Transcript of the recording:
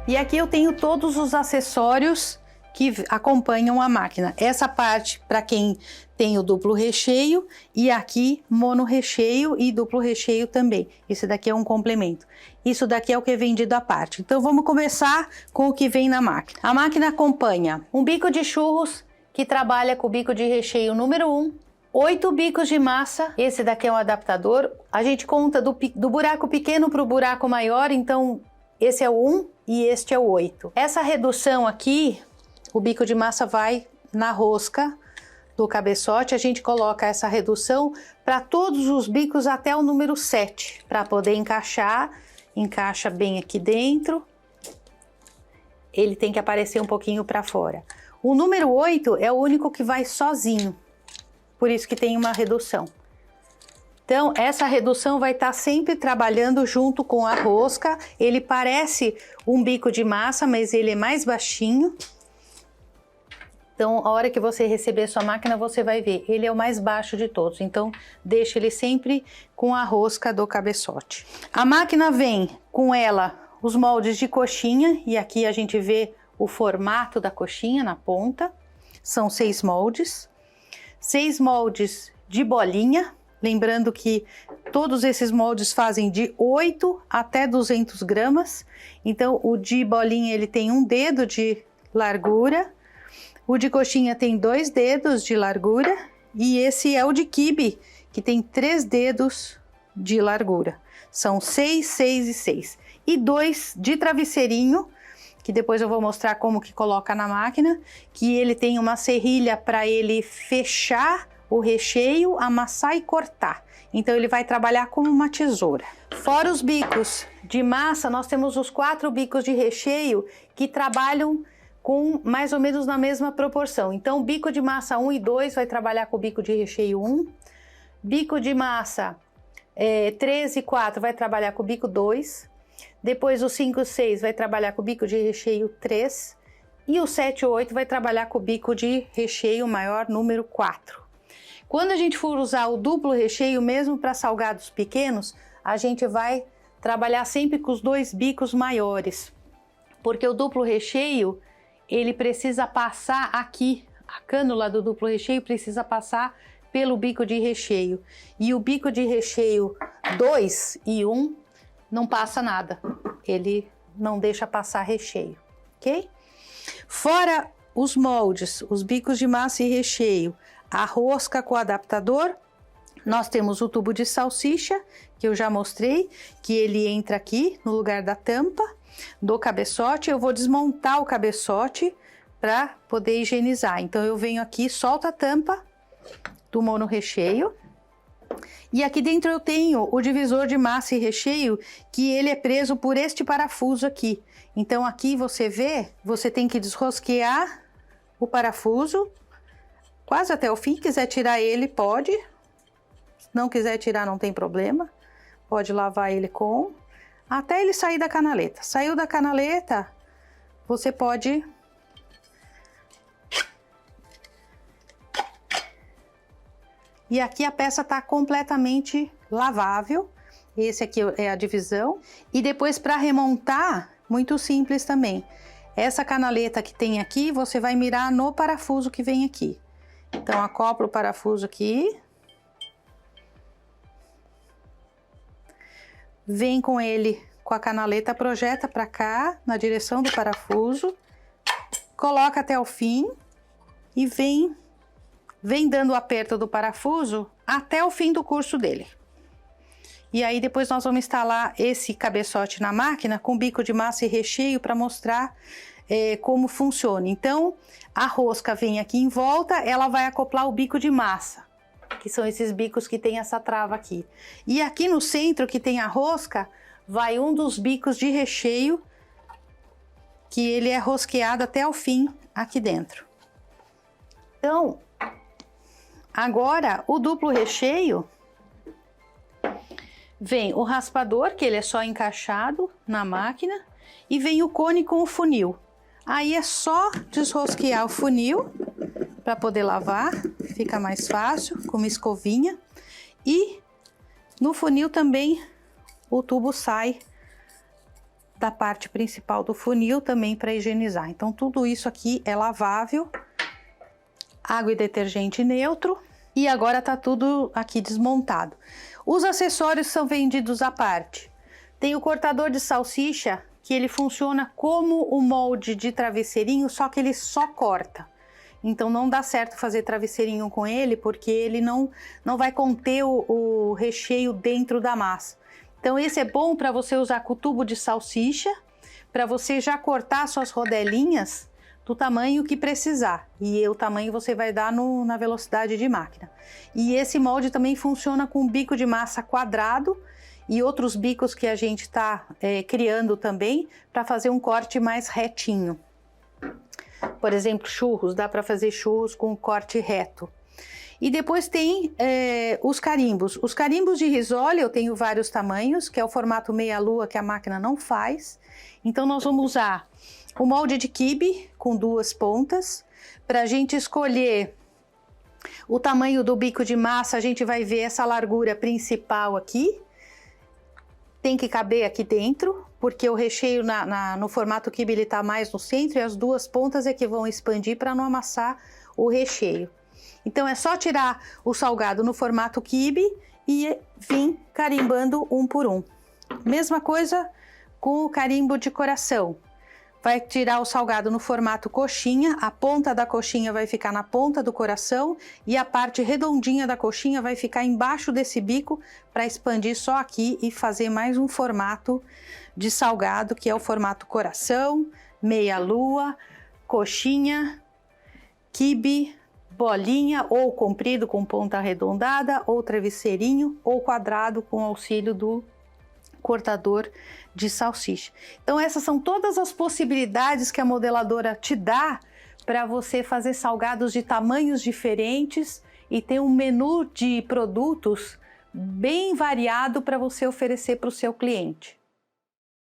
E aqui eu tenho todos os acessórios que acompanham a máquina. Essa parte para quem tem o duplo recheio e aqui mono recheio e duplo recheio também. Esse daqui é um complemento. Isso daqui é o que é vendido à parte. Então vamos começar com o que vem na máquina. A máquina acompanha um bico de churros que trabalha com o bico de recheio número 1, 8 bicos de massa, esse daqui é um adaptador. A gente conta do buraco pequeno para o buraco maior, então esse é o 1 e este é o 8. Essa redução aqui, o bico de massa vai na rosca do cabeçote, a gente coloca essa redução para todos os bicos até o número 7, para poder encaixar, encaixa bem aqui dentro, ele tem que aparecer um pouquinho para fora. O número 8 é o único que vai sozinho, por isso que tem uma redução. Então, essa redução vai estar sempre trabalhando junto com a rosca, ele parece um bico de massa, mas ele é mais baixinho. Então, a hora que você receber sua máquina, você vai ver, ele é o mais baixo de todos. Então, deixa ele sempre com a rosca do cabeçote. A máquina vem com ela os moldes de coxinha, e aqui a gente vê o formato da coxinha na ponta. São 6 moldes. 6 moldes de bolinha, lembrando que todos esses moldes fazem de 8 até 200 gramas. Então, o de bolinha ele tem 1 dedo de largura. O de coxinha tem 2 dedos de largura e esse é o de quibe, que tem 3 dedos de largura. São 6, 6 e 6. E 2 de travesseirinho, que depois eu vou mostrar como que coloca na máquina, que ele tem uma serrilha para ele fechar o recheio, amassar e cortar. Então ele vai trabalhar como uma tesoura. Fora os bicos de massa, nós temos os 4 bicos de recheio que trabalham com mais ou menos na mesma proporção. Então, bico de massa 1 e 2 vai trabalhar com o bico de recheio 1. Bico de massa 3 e 4 vai trabalhar com o bico 2. Depois, o 5 e 6 vai trabalhar com o bico de recheio 3. E o 7 e 8 vai trabalhar com o bico de recheio maior número 4. Quando a gente for usar o duplo recheio, mesmo para salgados pequenos, a gente vai trabalhar sempre com os 2 bicos maiores. Porque o duplo recheio, ele precisa passar aqui, a cânula do duplo recheio precisa passar pelo bico de recheio. E o bico de recheio 2 e 1 não passa nada, ele não deixa passar recheio, ok? Fora os moldes, os bicos de massa e recheio, a rosca com o adaptador, nós temos o tubo de salsicha, que eu já mostrei, que ele entra aqui no lugar da tampa do cabeçote. Eu vou desmontar o cabeçote para poder higienizar. Então eu venho aqui, solto a tampa do mono recheio. E aqui dentro eu tenho o divisor de massa e recheio, que ele é preso por este parafuso aqui. Então aqui você vê, você tem que desrosquear o parafuso quase até o fim. Quiser tirar ele, pode. Se não quiser tirar, não tem problema. Pode lavar ele com... até ele sair da canaleta. Saiu da canaleta, você pode... E aqui a peça está completamente lavável. Esse aqui é a divisão. E depois, para remontar, muito simples também. Essa canaleta que tem aqui, você vai mirar no parafuso que vem aqui. Então, acopla o parafuso aqui. Vem com ele, com a canaleta, projeta para cá, na direção do parafuso. Coloca até o fim e vem dando o aperto do parafuso até o fim do curso dele. E aí depois nós vamos instalar esse cabeçote na máquina com bico de massa e recheio para mostrar como funciona. Então, a rosca vem aqui em volta, ela vai acoplar o bico de massa, que são esses bicos que tem essa trava aqui. E aqui no centro, que tem a rosca, vai um dos bicos de recheio, que ele é rosqueado até o fim aqui dentro. Então, agora o duplo recheio, vem o raspador, que ele é só encaixado na máquina, e vem o cone com o funil. Aí é só desrosquear o funil para poder lavar, fica mais fácil, com uma escovinha. E no funil também o tubo sai da parte principal do funil também para higienizar. Então tudo isso aqui é lavável, água e detergente neutro, e agora tá tudo aqui desmontado. Os acessórios são vendidos à parte. Tem o cortador de salsicha, que ele funciona como o molde de travesseirinho, só que ele só corta. Então não dá certo fazer travesseirinho com ele, porque ele não vai conter o recheio dentro da massa. Então esse é bom para você usar com o tubo de salsicha, para você já cortar suas rodelinhas do tamanho que precisar. E o tamanho você vai dar na velocidade de máquina. E esse molde também funciona com bico de massa quadrado e outros bicos que a gente está criando também para fazer um corte mais retinho. Por exemplo, churros, dá para fazer churros com corte reto. E depois tem os carimbos. Os carimbos de risole eu tenho vários tamanhos, que é o formato meia-lua que a máquina não faz. Então nós vamos usar o molde de quibe com 2 pontas. Para a gente escolher o tamanho do bico de massa, a gente vai ver essa largura principal aqui. Tem que caber aqui dentro, porque o recheio no formato quibe ele está mais no centro e as 2 pontas é que vão expandir para não amassar o recheio. Então é só tirar o salgado no formato quibe e vir carimbando um por um. Mesma coisa com o carimbo de coração. Vai tirar o salgado no formato coxinha, a ponta da coxinha vai ficar na ponta do coração e a parte redondinha da coxinha vai ficar embaixo desse bico para expandir só aqui e fazer mais um formato de salgado, que é o formato coração, meia-lua, coxinha, quibe, bolinha ou comprido com ponta arredondada, ou travesseirinho, ou quadrado com auxílio do cortador de salsicha. Então essas são todas as possibilidades que a modeladora te dá para você fazer salgados de tamanhos diferentes e ter um menu de produtos bem variado para você oferecer para o seu cliente.